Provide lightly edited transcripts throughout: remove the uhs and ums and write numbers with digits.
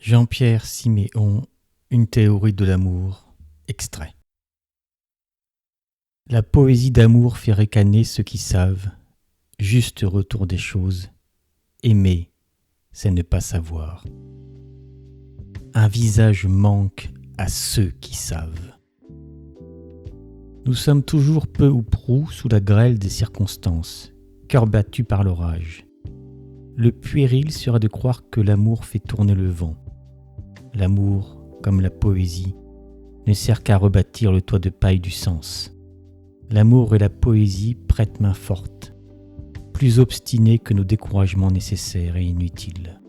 Jean-Pierre Siméon, Une théorie de l'amour, extrait. La poésie d'amour fait ricaner ceux qui savent, juste retour des choses. Aimer, c'est ne pas savoir. Un visage manque à ceux qui savent. Nous sommes toujours peu ou prou sous la grêle des circonstances, cœur battu par l'orage. Le puéril serait de croire que l'amour fait tourner le vent. L'amour, comme la poésie, ne sert qu'à rebâtir le toit de paille du sens. L'amour et la poésie prêtent main forte, plus obstinés que nos découragements nécessaires et inutiles.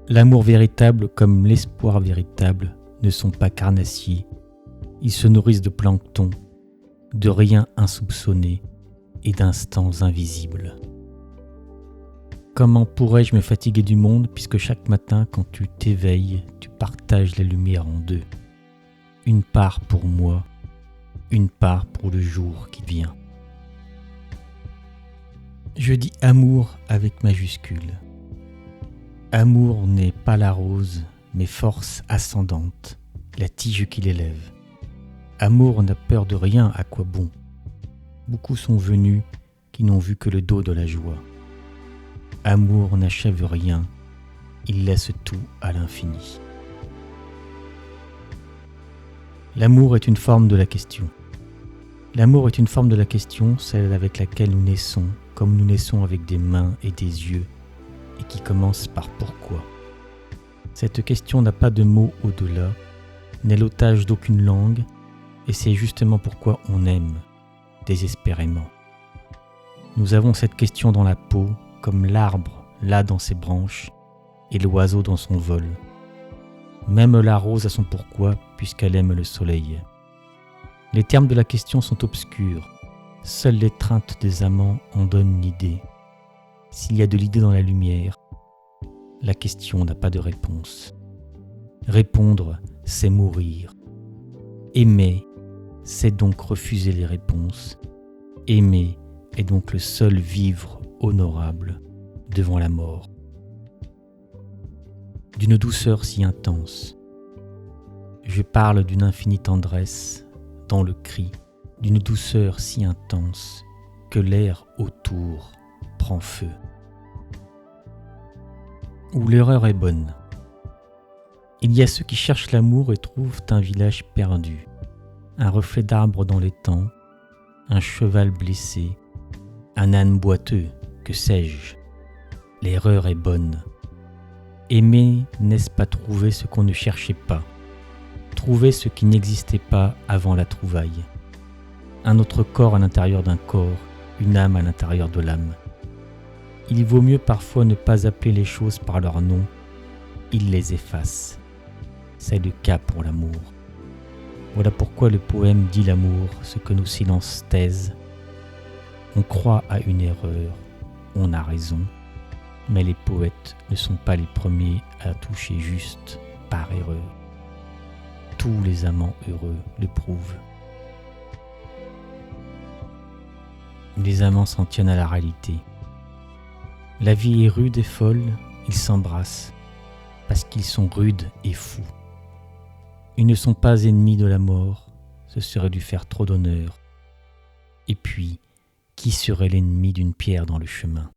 L'amour véritable comme l'espoir véritable ne sont pas carnassiers. Ils se nourrissent de plancton, de rien insoupçonné et d'instants invisibles. Comment pourrais-je me fatiguer du monde puisque chaque matin quand tu t'éveilles, tu partages la lumière en deux. Une part pour moi, une part pour le jour qui vient. Je dis amour avec majuscule. Amour n'est pas la rose, mais force ascendante, la tige qui l'élève. Amour n'a peur de rien, à quoi bon? Beaucoup sont venus qui n'ont vu que le dos de la joie. Amour n'achève rien, il laisse tout à l'infini. L'amour est une forme de la question. L'amour est une forme de la question, celle avec laquelle nous naissons, comme nous naissons avec des mains et des yeux, et qui commence par pourquoi. Cette question n'a pas de mots au-delà, n'est l'otage d'aucune langue, et c'est justement pourquoi on aime, désespérément. Nous avons cette question dans la peau, comme l'arbre là dans ses branches, et l'oiseau dans son vol. Même la rose a son pourquoi, puisqu'elle aime le soleil. Les termes de la question sont obscurs, seules l'étreinte des amants en donnent l'idée. S'il y a de l'idée dans la lumière, la question n'a pas de réponse. Répondre, c'est mourir. Aimer, c'est donc refuser les réponses. Aimer est donc le seul vivre honorable devant la mort. D'une douceur si intense, je parle d'une infinie tendresse dans le cri, d'une douceur si intense que l'air autour prend feu. Où l'erreur est bonne. Il y a ceux qui cherchent l'amour et trouvent un village perdu, un reflet d'arbre dans les temps, un cheval blessé, un âne boiteux, que sais-je. L'erreur est bonne. Aimer, n'est-ce pas trouver ce qu'on ne cherchait pas, trouver ce qui n'existait pas avant la trouvaille. Un autre corps à l'intérieur d'un corps, une âme à l'intérieur de l'âme. Il vaut mieux parfois ne pas appeler les choses par leur nom, il les efface. C'est le cas pour l'amour. Voilà pourquoi le poème dit l'amour, ce que nos silences taisent. On croit à une erreur, on a raison, mais les poètes ne sont pas les premiers à toucher juste par erreur. Tous les amants heureux le prouvent. Les amants s'en tiennent à la réalité. La vie est rude et folle, ils s'embrassent, parce qu'ils sont rudes et fous. Ils ne sont pas ennemis de la mort, ce serait lui faire trop d'honneur. Et puis, qui serait l'ennemi d'une pierre dans le chemin ?